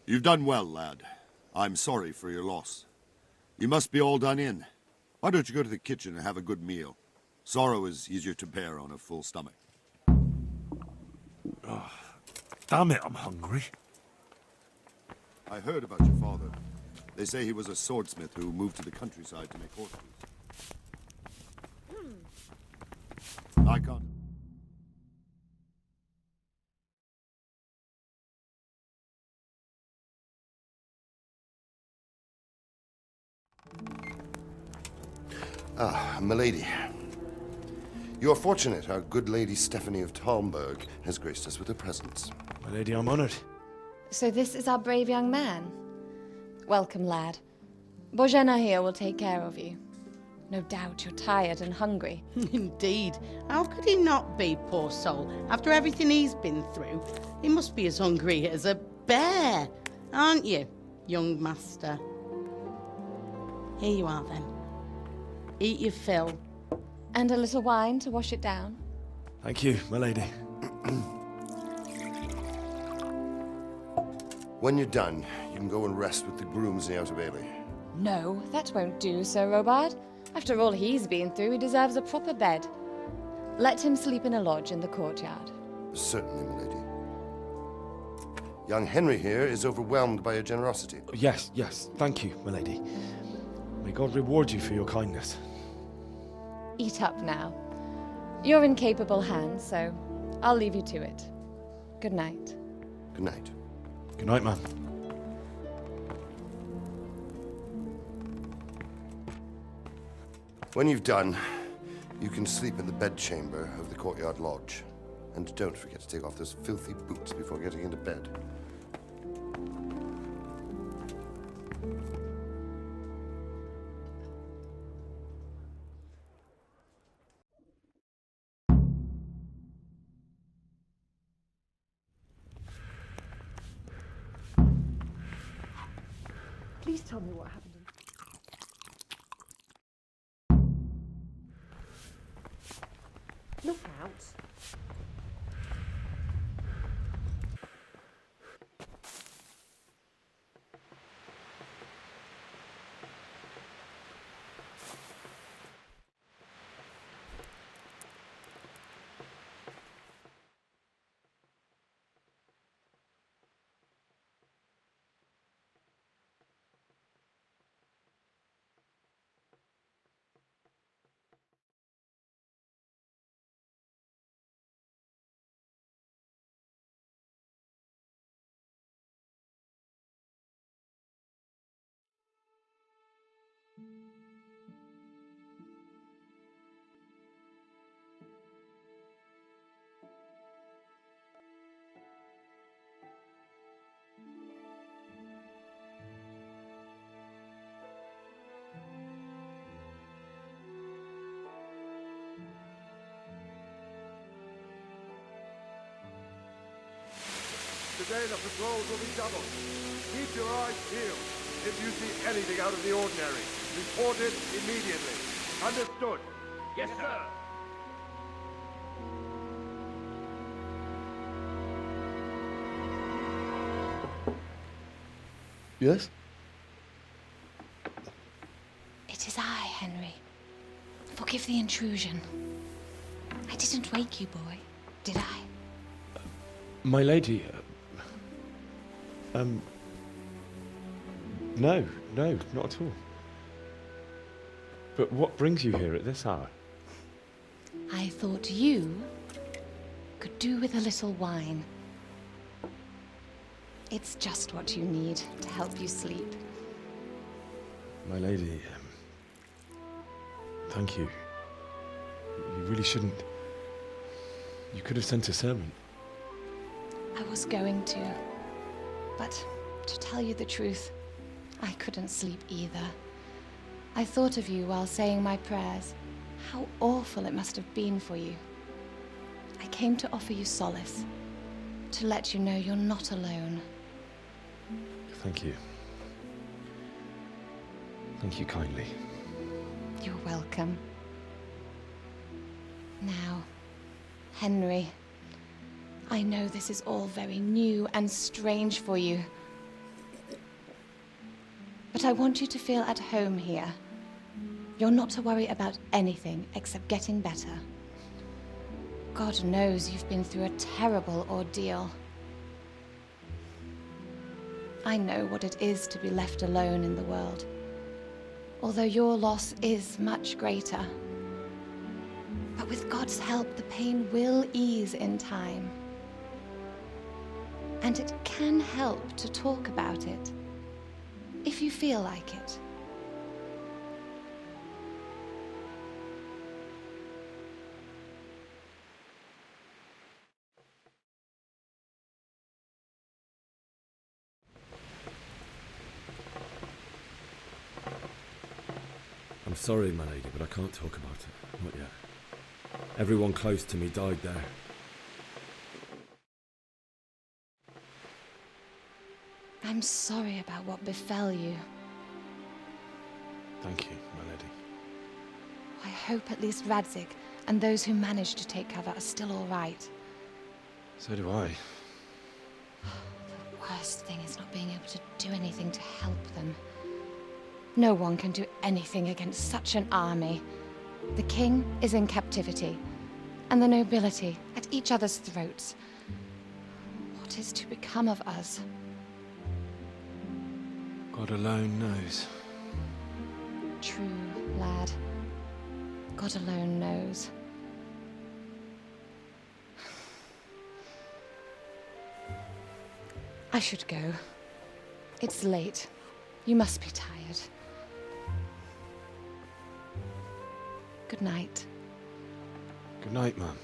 You've done well, lad. I'm sorry for your loss. You must be all done in. Why don't you go to the kitchen and have a good meal? Sorrow is easier to bear on a full stomach. Oh, damn it, I'm hungry. I heard about your father. They say he was a swordsmith who moved to the countryside to make horseshoes. I can't... Ah, milady. You are fortunate our good lady Stephanie of Talmberg has graced us with her presence. My lady, I'm honored. So this is our brave young man. Welcome, lad. Bozhena here will take care of you. No doubt you're tired and hungry. Indeed. How could he not be, poor soul? After everything he's been through, he must be as hungry as a bear, aren't you, young master? Here you are, then. Eat your fill. And a little wine to wash it down. Thank you, my lady. When you're done, you can go and rest with the grooms in the Outer Bailey. No, that won't do, Sir Robard. After all he's been through, he deserves a proper bed. Let him sleep in a lodge in the courtyard. Certainly, milady. Young Henry here is overwhelmed by your generosity. Yes, thank you, my lady. May God reward you for your kindness. Eat up now. You're in capable hands, so I'll leave you to it. Good night. Good night. Good night, ma'am. When you've done, you can sleep in the bedchamber of the courtyard lodge. And don't forget to take off those filthy boots before getting into bed. Please tell me what happened. Look out. Today the patrols will be doubled. Keep your eyes peeled. If you see anything out of the ordinary, report it immediately. Understood? Yes, sir. Yes? It is I, Henry. Forgive the intrusion. I didn't wake you, boy, did I? My lady, no, not at all. But what brings you here at this hour? I thought you could do with a little wine. It's just what you need to help you sleep. My lady, thank you. You really shouldn't. You could have sent a servant. I was going to, but to tell you the truth, I couldn't sleep either. I thought of you while saying my prayers. How awful it must have been for you. I came to offer you solace, to let you know you're not alone. Thank you. Thank you kindly. You're welcome. Now, Henry, I know this is all very new and strange for you, But I want you to feel at home here. You're not to worry about anything except getting better. God knows you've been through a terrible ordeal. I know what it is to be left alone in the world, although your loss is much greater. But with God's help, the pain will ease in time. And it can help to talk about it, if you feel like it. I'm sorry, my lady, but I can't talk about it. Not yet. Everyone close to me died there. I'm sorry about what befell you. Thank you, my lady. I hope at least Radzik and those who managed to take cover are still all right. So do I. The worst thing is not being able to do anything to help them. No one can do anything against such an army. The king is in captivity, and the nobility at each other's throats. What is to become of us? God alone knows. True, lad. God alone knows. I should go. It's late. You must be tired. Good night. Good night, Mum.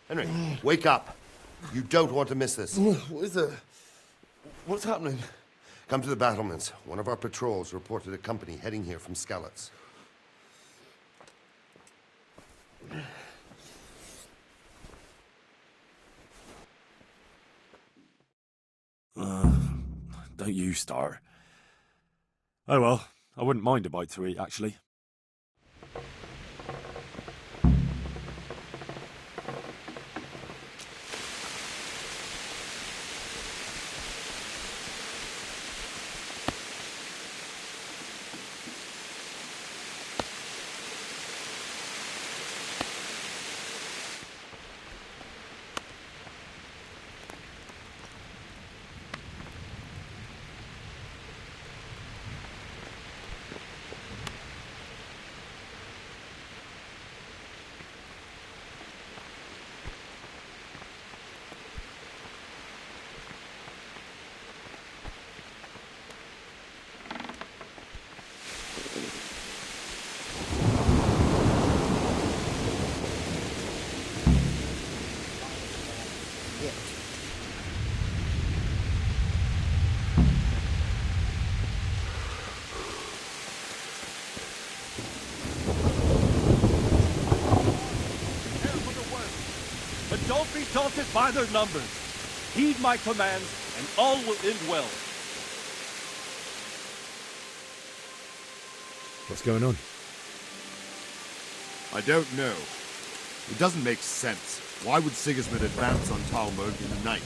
Henry, wake up. You don't want to miss this. What is it? What's happening? Come to the battlements. One of our patrols reported a company heading here from Skalitz. Don't you start. Oh well, I wouldn't mind a bite to eat, actually. But don't be daunted by their numbers. Heed my commands, and all will end well. What's going on? I don't know. It doesn't make sense. Why would Sigismund advance on Talmberg in the night?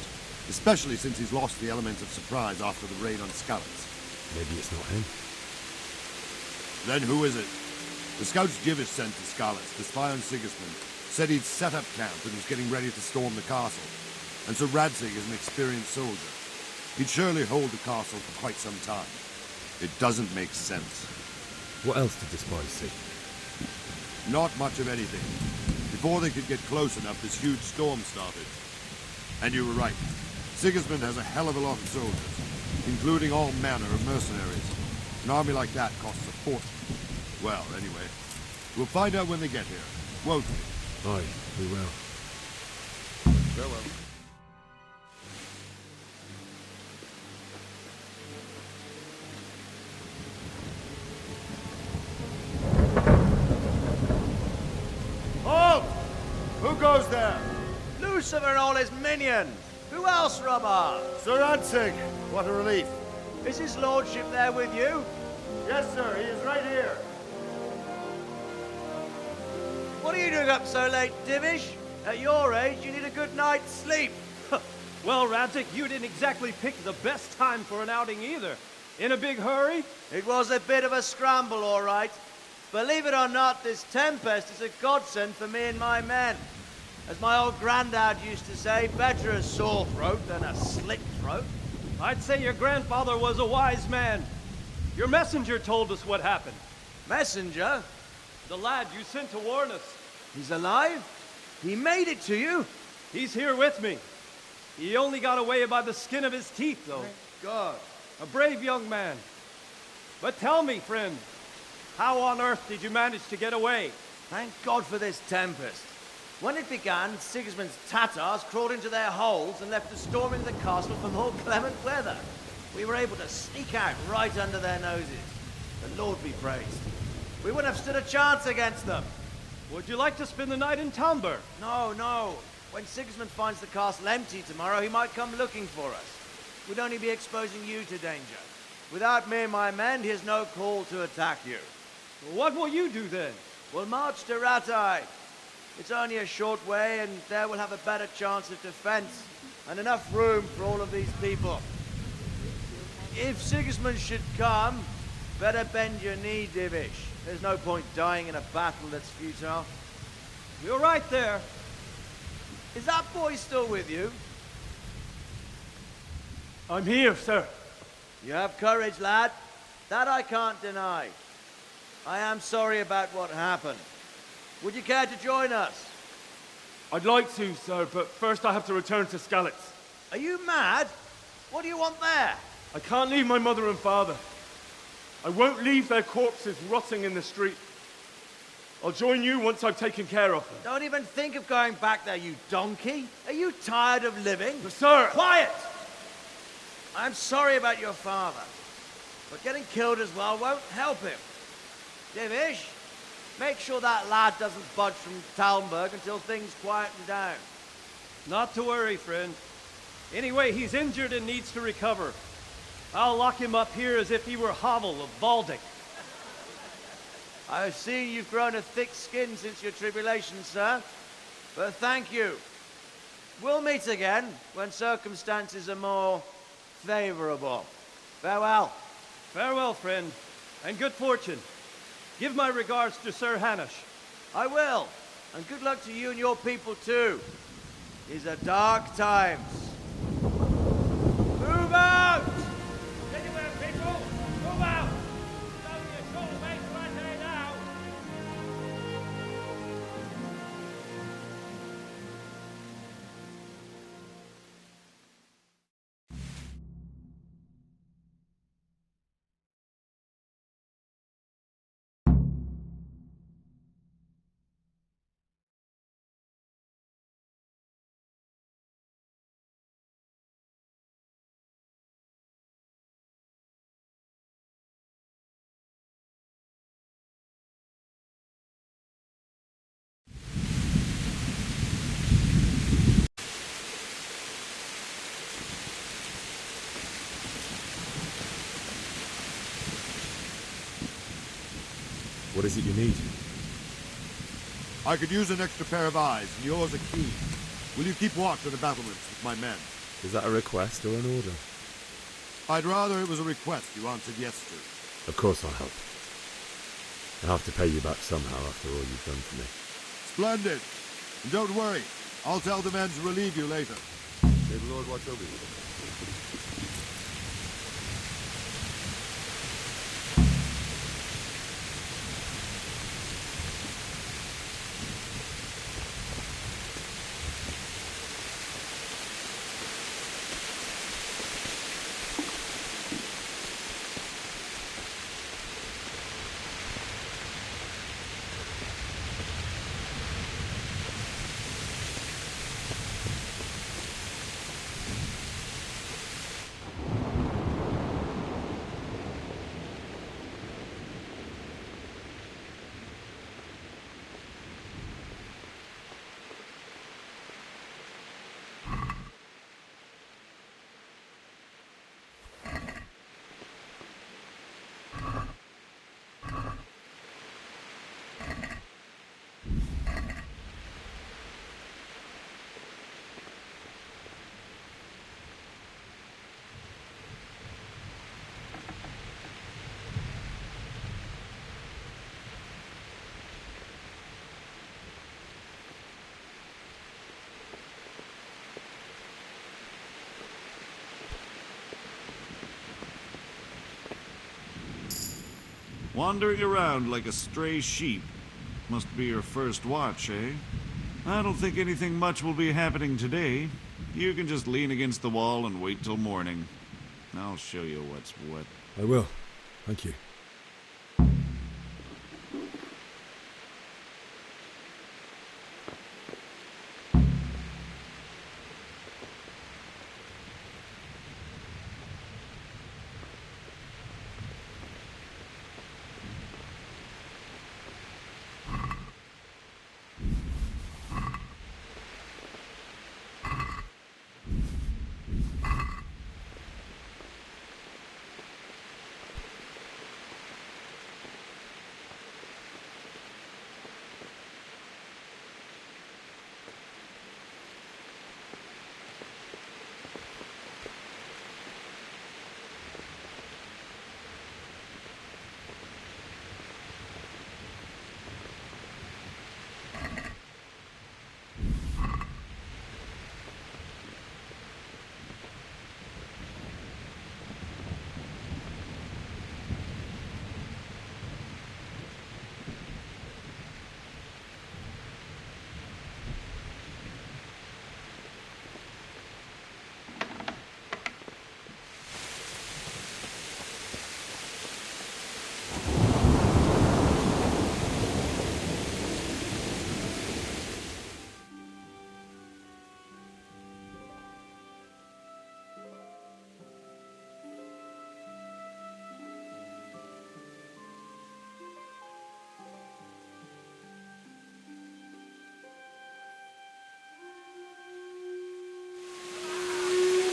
especially since he's lost the element of surprise after the raid on Skalitz. Maybe it's not him. Then who is it? The scouts Jivish sent to Skalitz to spy on Sigismund said he'd set up camp and was getting ready to storm the castle. And so Radzig is an experienced soldier. He'd surely hold the castle for quite some time. It doesn't make sense. What else did the spies see? Not much of anything. Before they could get close enough, this huge storm started. And you were right. Sigismund has a hell of a lot of soldiers, including all manner of mercenaries. An army like that costs a fortune. Well, anyway, we'll find out when they get here, won't we? Aye, we will. Farewell. Halt! Who goes there? Lucifer and all his minions! Who else, Robber? Sir Radzig. What a relief. Is his lordship there with you? Yes, sir. He is right here. What are you doing up so late, Divish? At your age, you need a good night's sleep. Well, Radzig, you didn't exactly pick the best time for an outing either. In a big hurry? It was a bit of a scramble, all right. Believe it or not, this tempest is a godsend for me and my men. As my old granddad used to say, better a sore throat than a slit throat. I'd say your grandfather was a wise man. Your messenger told us what happened. Messenger? The lad you sent to warn us. He's alive? He made it to you? He's here with me. He only got away by the skin of his teeth, though. Thank God. A brave young man. But tell me, friend, how on earth did you manage to get away? Thank God for this tempest. When it began, Sigismund's Tatars crawled into their holes and left us storming the castle for more clement weather. We were able to sneak out right under their noses. The Lord be praised. We wouldn't have stood a chance against them. Would you like to spend the night in Talmberg? No, no. When Sigismund finds the castle empty tomorrow, he might come looking for us. We'd only be exposing you to danger. Without me and my men, he has no call to attack you. What will you do then? We'll march to Ratai. It's only a short way, and there we'll have a better chance of defense and enough room for all of these people. If Sigismund should come, better bend your knee, Divish. There's no point dying in a battle that's futile. You're right there. Is that boy still with you? I'm here, sir. You have courage, lad. That I can't deny. I am sorry about what happened. Would you care to join us? I'd like to, sir, but first I have to return to Skalitz. Are you mad? What do you want there? I can't leave my mother and father. I won't leave their corpses rotting in the street. I'll join you once I've taken care of them. Don't even think of going back there, you donkey. Are you tired of living? But sir! Quiet! I'm sorry about your father, but getting killed as well won't help him. Divish, make sure that lad doesn't budge from Talmberg until things quieten down. Not to worry, friend. Anyway, he's injured and needs to recover. I'll lock him up here as if he were Havel of Baldic. I've seen you've grown a thick skin since your tribulation, sir. But thank you. We'll meet again when circumstances are more favorable. Farewell. Farewell, friend, and good fortune. Give my regards to Sir Hanush. I will. And good luck to you and your people, too. These are dark times. Move out! Anywhere, people! Move out! It's only a short way to Ratai now! What is it you need? I could use an extra pair of eyes, and yours are keen. Will you keep watch on the battlements with my men? Is that a request or an order? I'd rather it was a request you answered yes to. Of course I'll help. I'll have to pay you back somehow after all you've done for me. Splendid. And don't worry, I'll tell the men to relieve you later. May the Lord watch over you. Wandering around like a stray sheep. Must be your first watch, eh? I don't think anything much will be happening today. You can just lean against the wall and wait till morning. I'll show you what's what. I will. Thank you.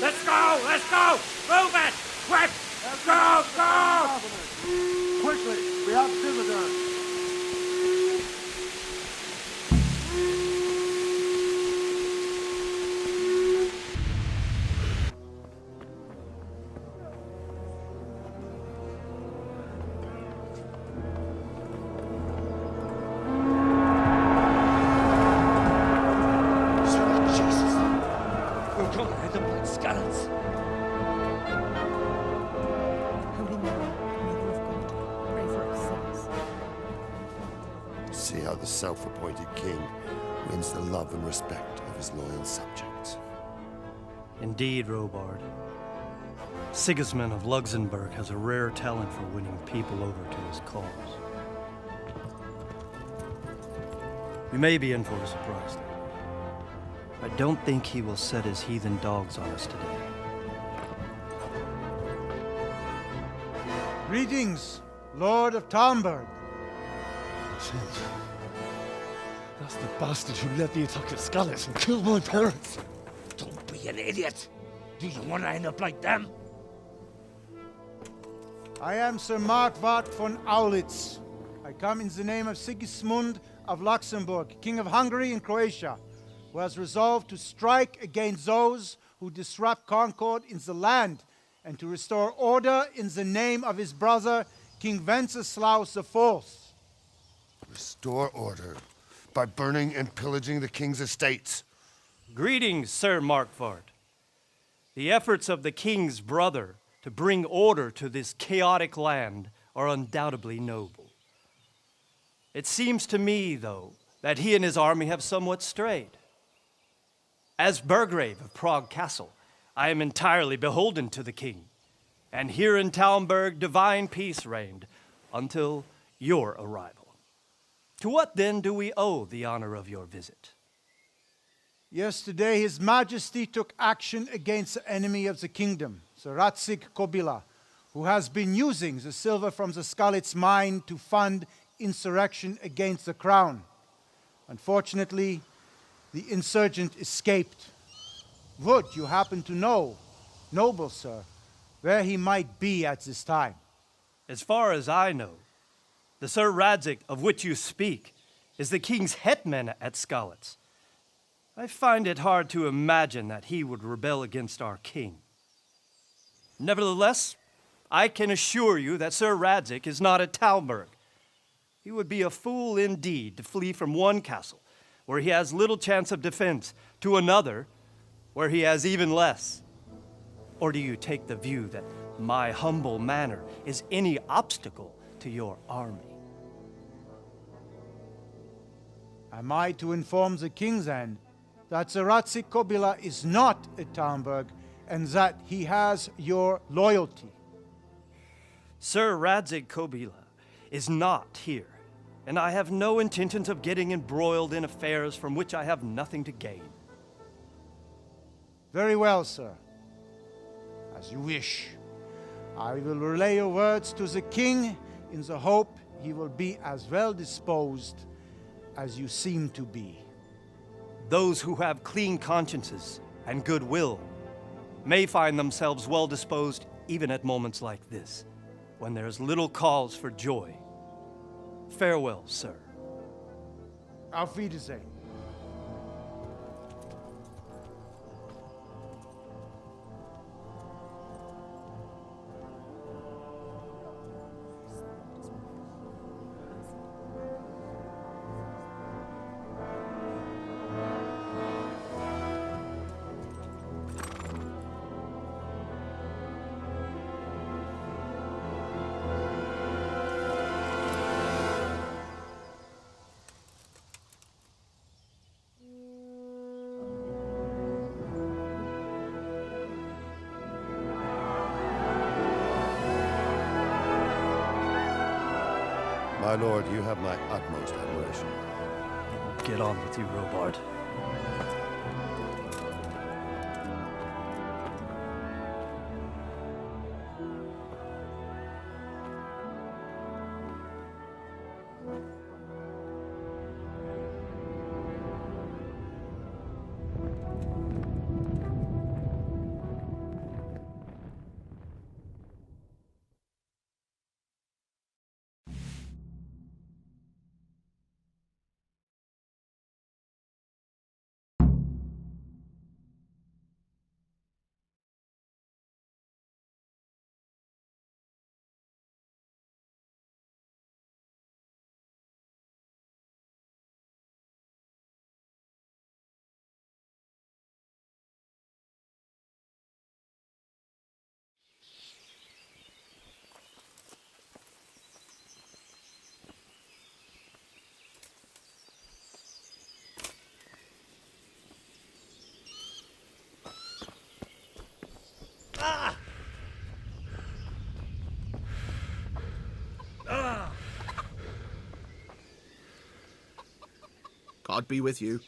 Let's go! Let's go! Move it! Quick! Go! Go! Quickly, we have visitors. See how the self-appointed king wins the love and respect of his loyal subjects. Indeed, Robard. Sigismund of Luxembourg has a rare talent for winning people over to his cause. We may be in for a surprise, though. I don't think he will set his heathen dogs on us today. Greetings, Lord of Talmberg. That's the bastard who led the attack at Scallis and killed my parents. Don't be an idiot. Do you want to end up like them? I am Sir Markwart von Aulitz. I come in the name of Sigismund of Luxembourg, King of Hungary and Croatia, who has resolved to strike against those who disrupt concord in the land and to restore order in the name of his brother, King Wenceslaus IV. Restore order by burning and pillaging the king's estates. Greetings, Sir Markvart. The efforts of the king's brother to bring order to this chaotic land are undoubtedly noble. It seems to me, though, that he and his army have somewhat strayed. As Burgrave of Prague Castle, I am entirely beholden to the king, and here in Talmberg divine peace reigned until your arrival. To what then do we owe the honor of your visit? Yesterday, His Majesty took action against the enemy of the kingdom, the Ratsig Kobila, who has been using the silver from the Skalitz mine to fund insurrection against the crown. Unfortunately, the insurgent escaped. Would you happen to know, noble sir, where he might be at this time? As far as I know, the Sir Radzik of which you speak is the king's hetman at Skalitz. I find it hard to imagine that he would rebel against our king. Nevertheless, I can assure you that Sir Radzik is not at Talmberg. He would be a fool indeed to flee from one castle, where he has little chance of defense, to another, where he has even less. Or do you take the view that my humble manner is any obstacle to your army? Am I to inform the king then that the Ratsik Kobila is not at Talmberg and that he has your loyalty? Sir Radzik Kobila is not here, and I have no intentions of getting embroiled in affairs from which I have nothing to gain. Very well, sir. As you wish. I will relay your words to the king in the hope he will be as well disposed as you seem to be. Those who have clean consciences and goodwill may find themselves well disposed even at moments like this, when there is little cause for joy. Farewell, sir. Auf Wiedersehen. My lord, you have my utmost admiration. Get on with you, Robard. God be with you.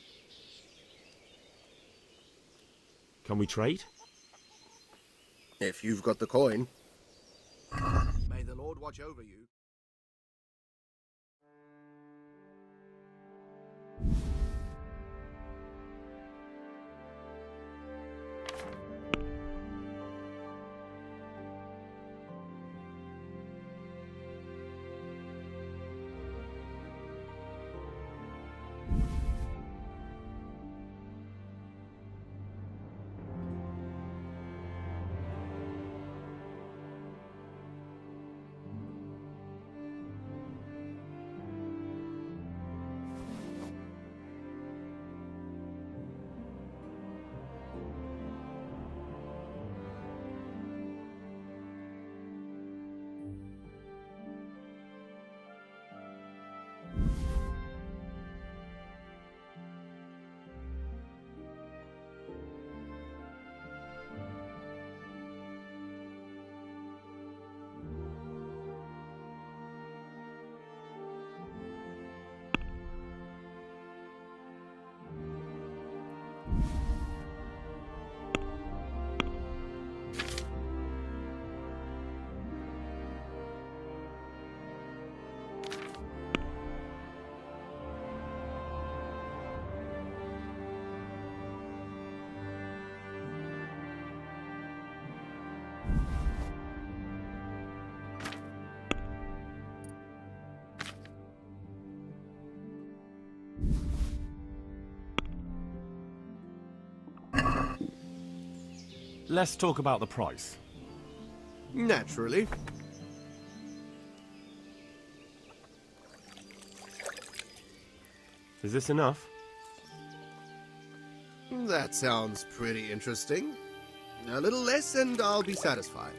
Can we trade? If you've got the coin. May the Lord watch over you. let's talk about the price. Naturally. Is this enough? That sounds pretty interesting. A little less and I'll be satisfied.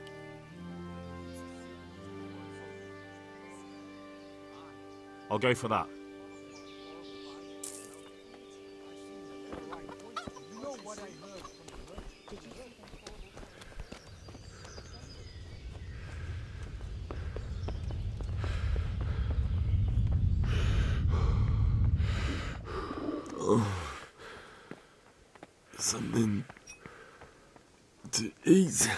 I'll go for that. Something to eat.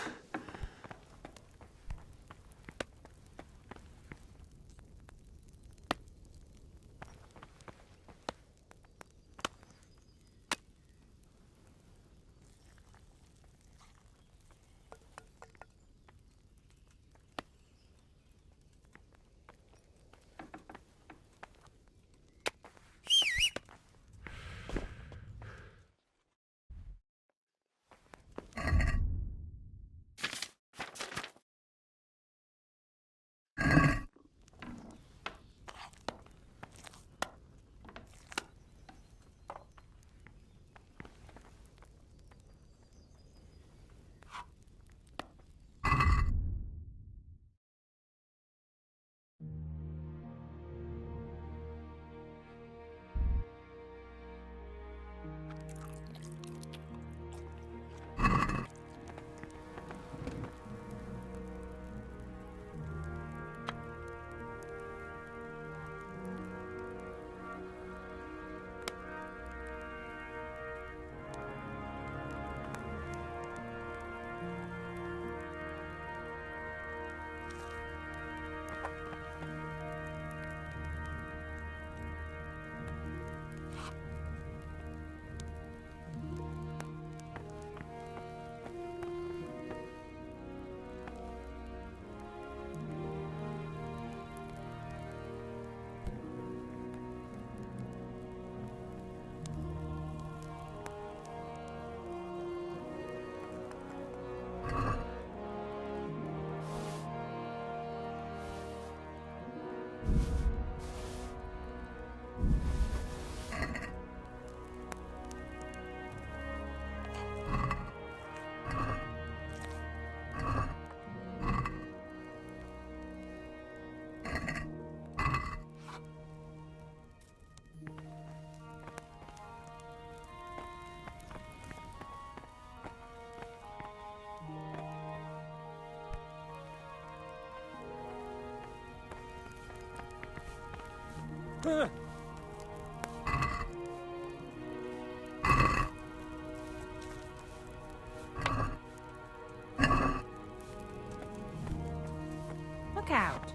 Look out.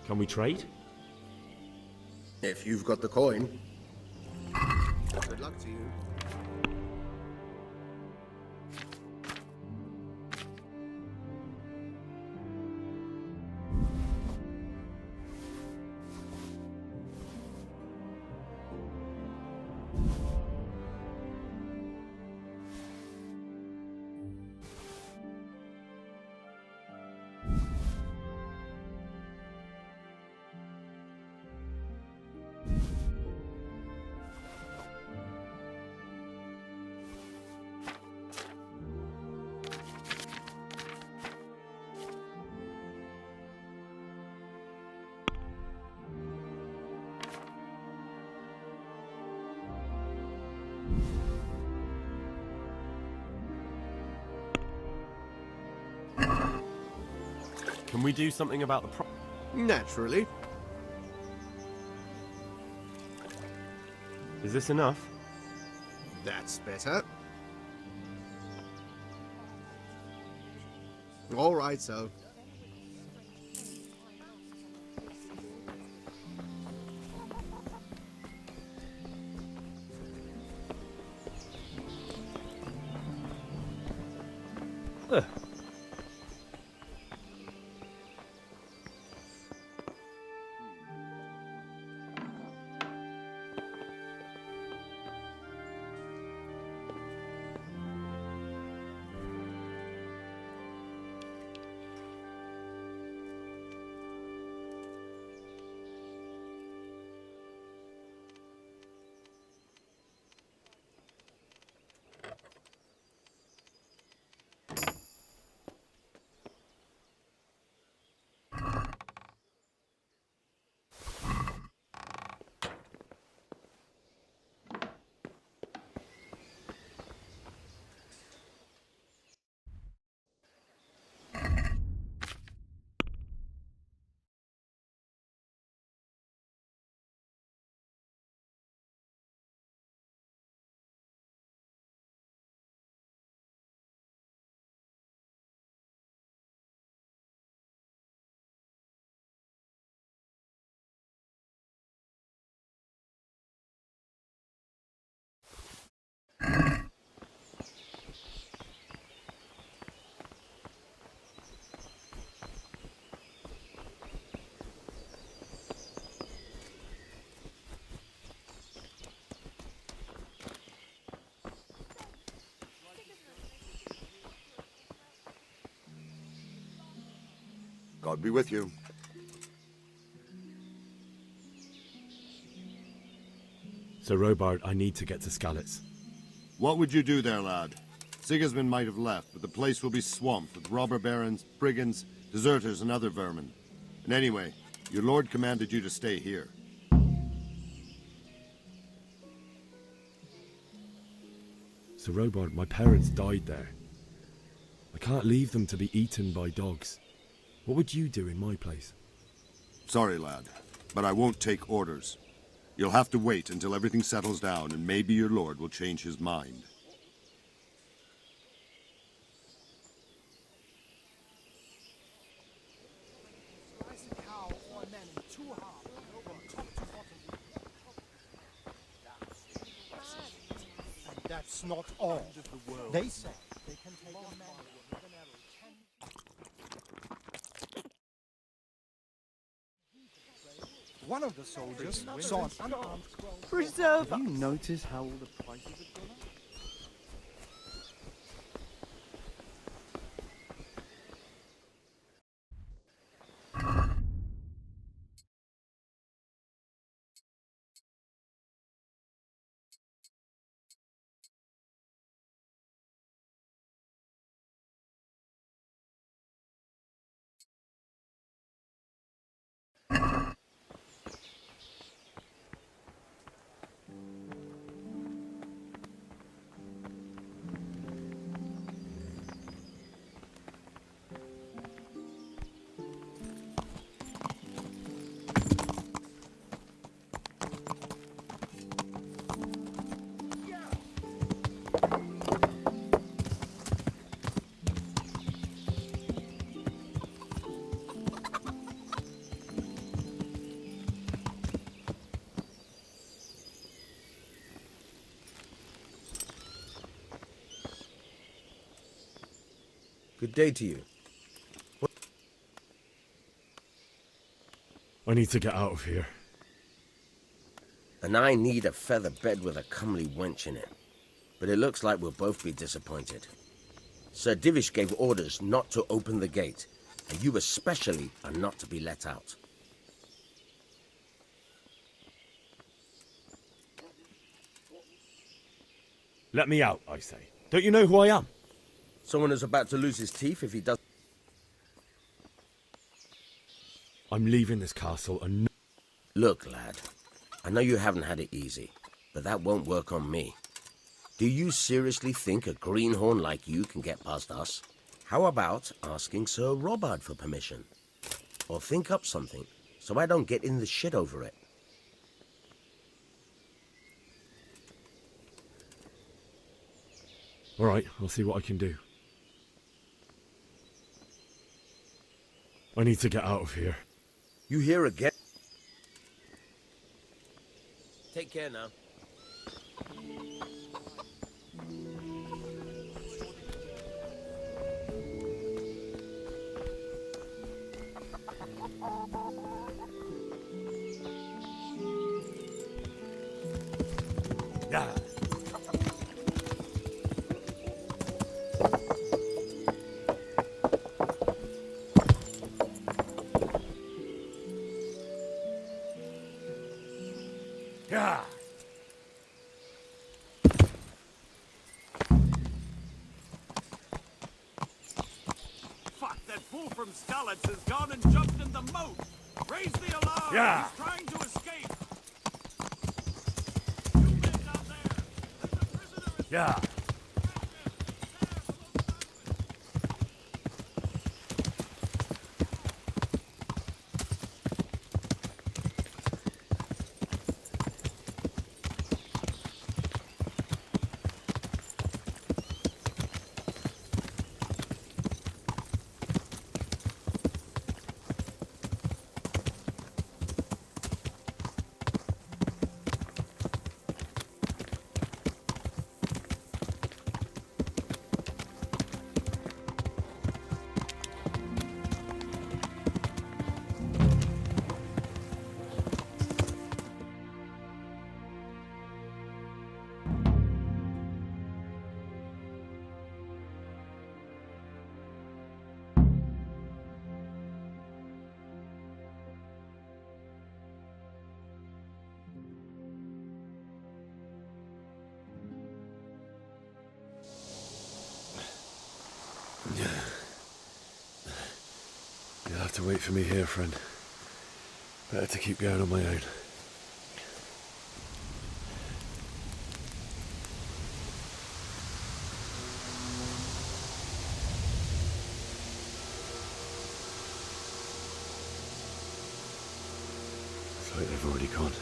Can we trade? If you've got the coin. Good luck to you. Can we do something about the Naturally. Is this enough? That's better. All right, so. God be with you. Sir Robard, I need to get to Skalitz. What would you do there, lad? Sigismund might have left, but the place will be swamped with robber barons, brigands, deserters, and other vermin. And anyway, your lord commanded you to stay here. Sir Robard, my parents died there. I can't leave them to be eaten by dogs. What would you do in my place? Sorry, lad, but I won't take orders. You'll have to wait until everything settles down, and maybe your lord will change his mind. That's not all. They say they can take a man with an arrow 10. One of the soldiers saw an unarmed Preserve Have us. you noticed how all the prices have gone up? Good day to you. I need to get out of here. And I need a feather bed with a comely wench in it. But it looks like we'll both be disappointed. Sir Divish gave orders not to open the gate, and you especially are not to be let out. Let me out, I say. Don't you know who I am? Someone who's about to lose his teeth if he does. I'm leaving this castle and... Look, lad. I know you haven't had it easy, but that won't work on me. Do you seriously think a greenhorn like you can get past us? How about asking Sir Robard for permission? Or think up something, so I don't get in the shit over it. All right, I'll see what I can do. I need to get out of here. You here again? Take care now. Yeah. Yeah. Fuck, that fool from Skalitz has gone and jumped in the moat! Raise the alarm! Yeah. He's trying to escape! Yeah. You'll have to wait for me here, friend. Better to keep going on my own. It's like they've already gone.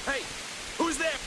Hey, who's there?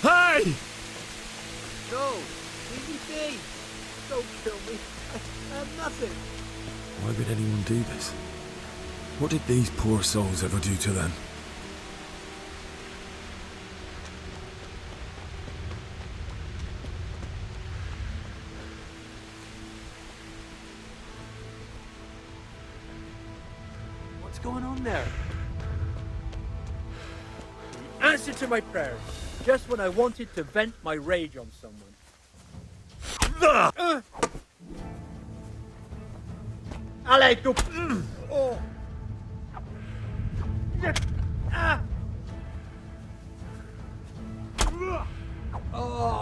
Hey! No, leave me be. Don't kill me. I have nothing. Why would anyone do this? What did these poor souls ever do to them? What's going on there? The answer to my prayers, just when I wanted to vent my rage on someone. Allez, go! Oh! Ah! Oh!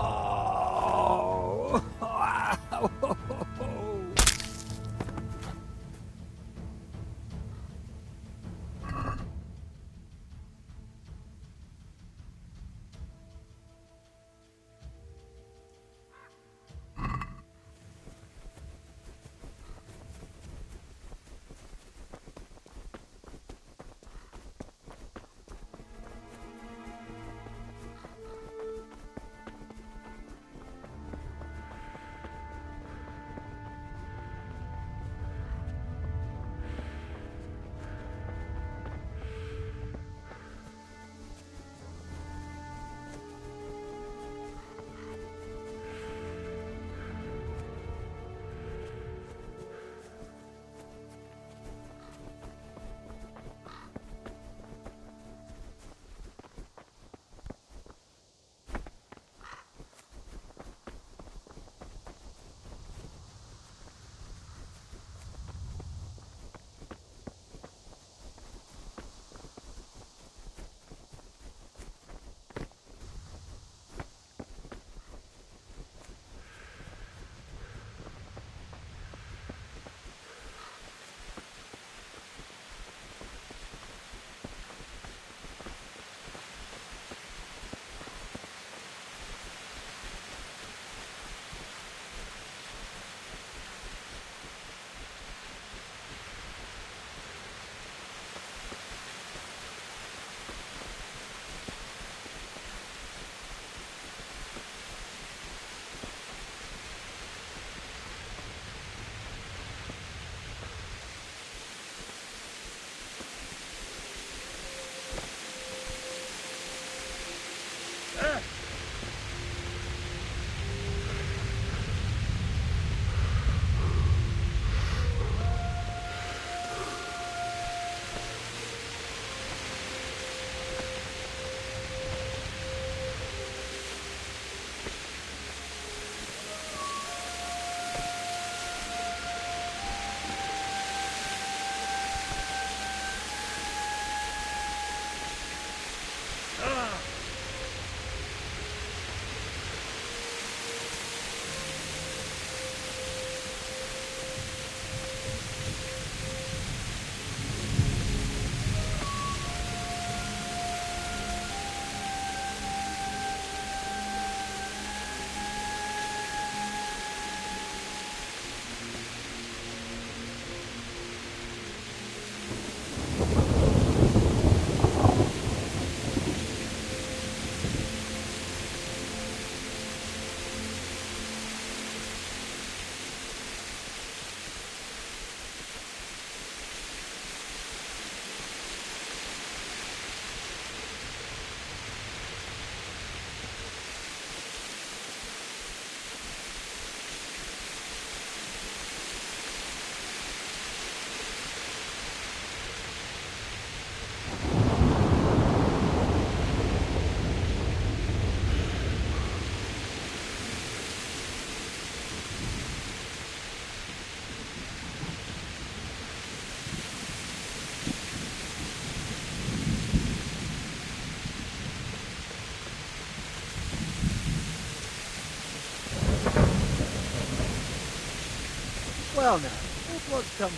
Well now, if what's come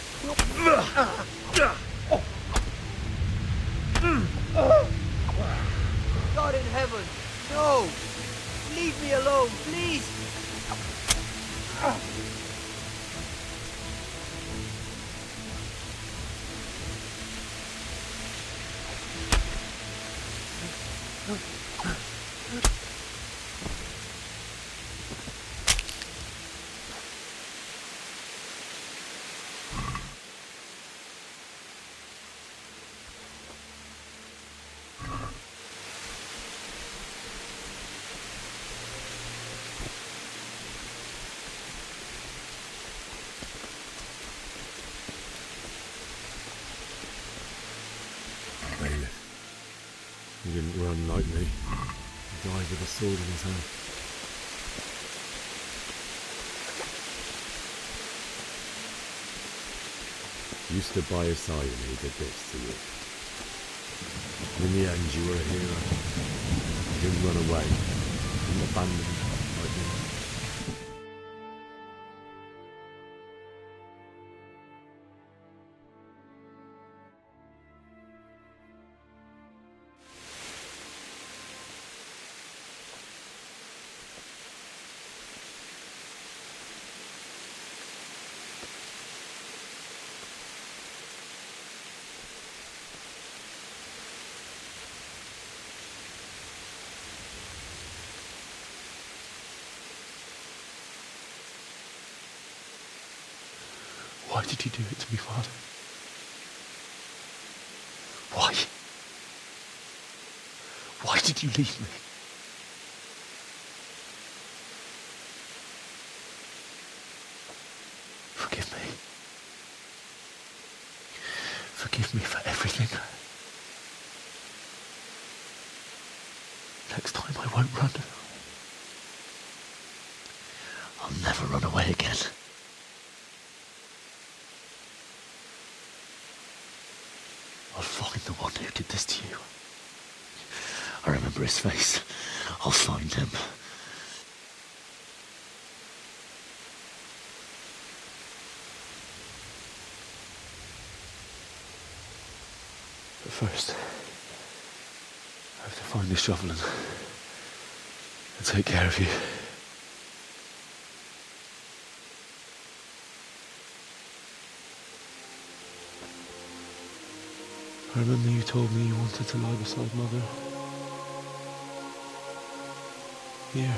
God in heaven, no! Leave me alone, please! He didn't run like me. He died with a sword in his hand. You stood by his side and he did this to you. And in the end, you were a hero. You didn't run away. You didn't abandon him like me. Why did you do it to me, Father? Why? Why did you leave me? Forgive me. Forgive me for everything. Next time I won't run. I'll never run away again. I'll find the one who did this to you. I remember his face. I'll find him. But first, I have to find this shovel and take care of you. I remember you told me you wanted to lie beside Mother. Here.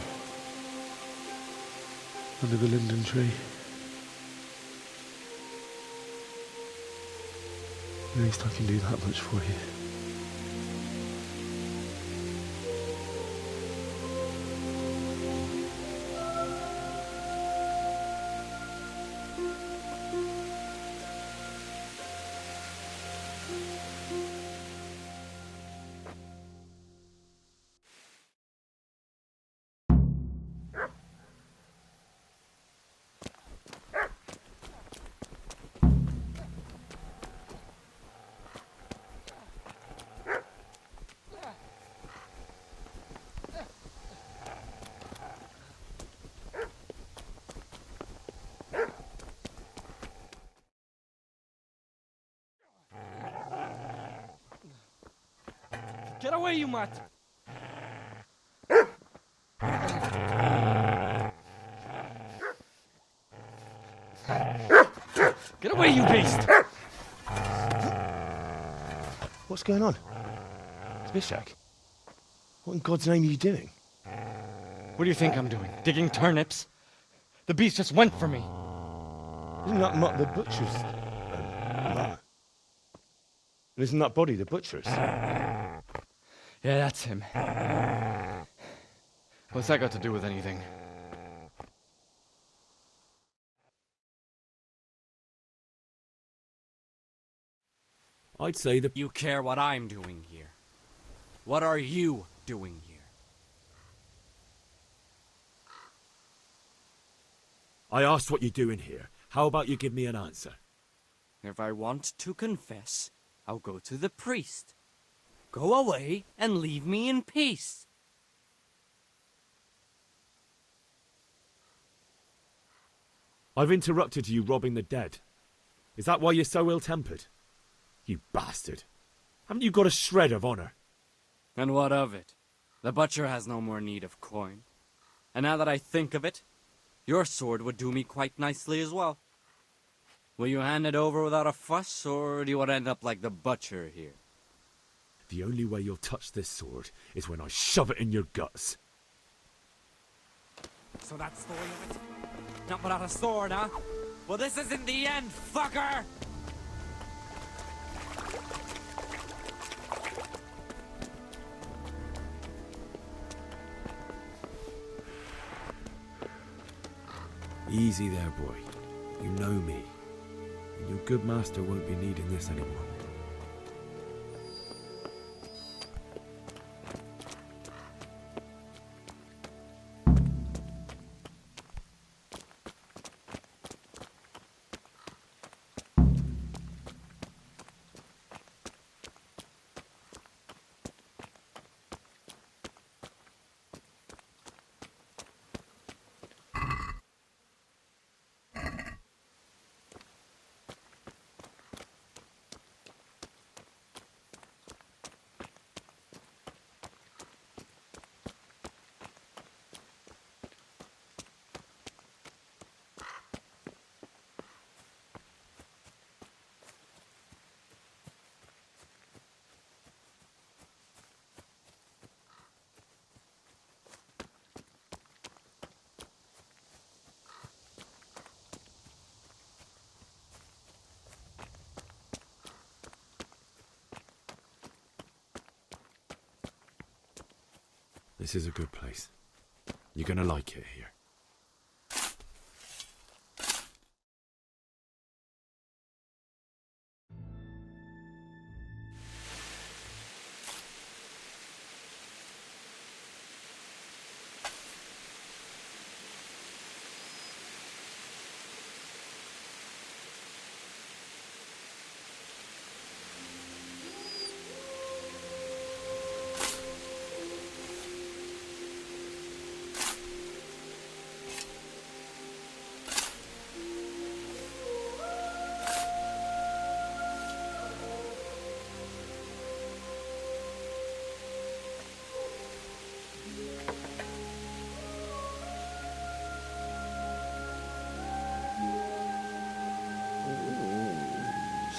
Under the linden tree. At least I can do that much for you. Get away, you mutt! Get away, you beast! What's going on? Bishak? What in God's name are you doing? What do you think I'm doing? Digging turnips? The beast just went for me. Isn't that Mutt the butcher's? And isn't that body the butcher's? Yeah, that's him. What's that got to do with anything? I'd say that... You care what I'm doing here. What are you doing here? I asked what you're doing here. How about you give me an answer? If I want to confess, I'll go to the priest. Go away and leave me in peace. I've interrupted you robbing the dead. Is that why you're so ill-tempered? You bastard. Haven't you got a shred of honor? And what of it? The butcher has no more need of coin. And now that I think of it, your sword would do me quite nicely as well. Will you hand it over without a fuss, or do you want to end up like the butcher here? The only way you'll touch this sword is when I shove it in your guts. So that's the way of it? Not without a sword, huh? Well, this isn't the end, fucker! Easy there, boy. You know me. And your good master won't be needing this anymore. This is a good place. You're gonna like it here.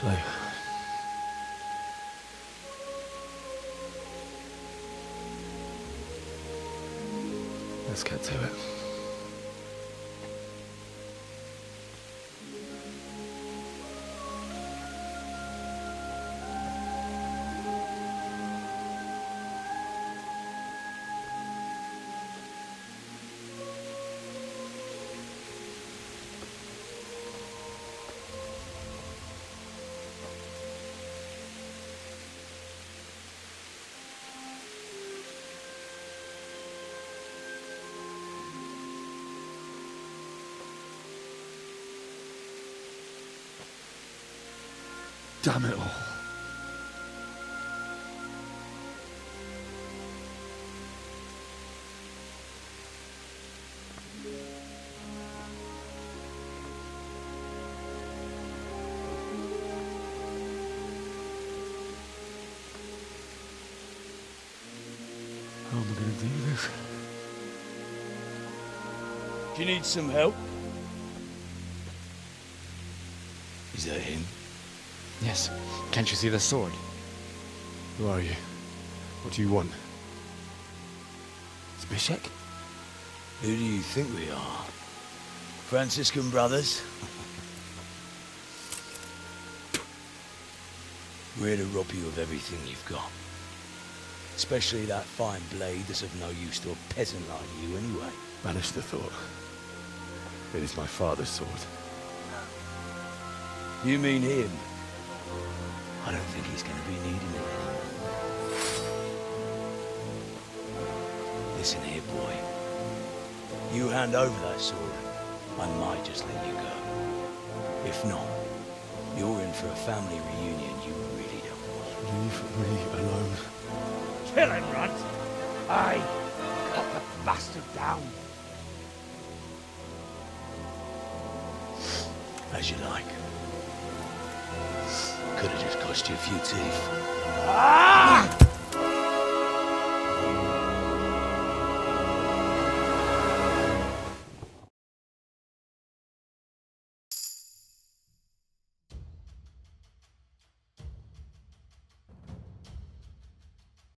So, let's get to it. Damn it all. How am I going to do this? Do you need some help? Is that him? Yes. Can't you see the sword? Who are you? What do you want? Zbyszek? Who do you think we are? Franciscan brothers? We're here to rob you of everything you've got. Especially that fine blade that's of no use to a peasant like you anyway. Banish the thought. It is my father's sword. You mean him? I don't think he's going to be needing it anymore. Listen here, boy. You hand over that sword, I might just let you go. If not, you're in for a family reunion you really don't want. Leave me alone. Kill him, Runt! Aye, cut the bastard down. As you like. Could have just cost you a few teeth. Ah!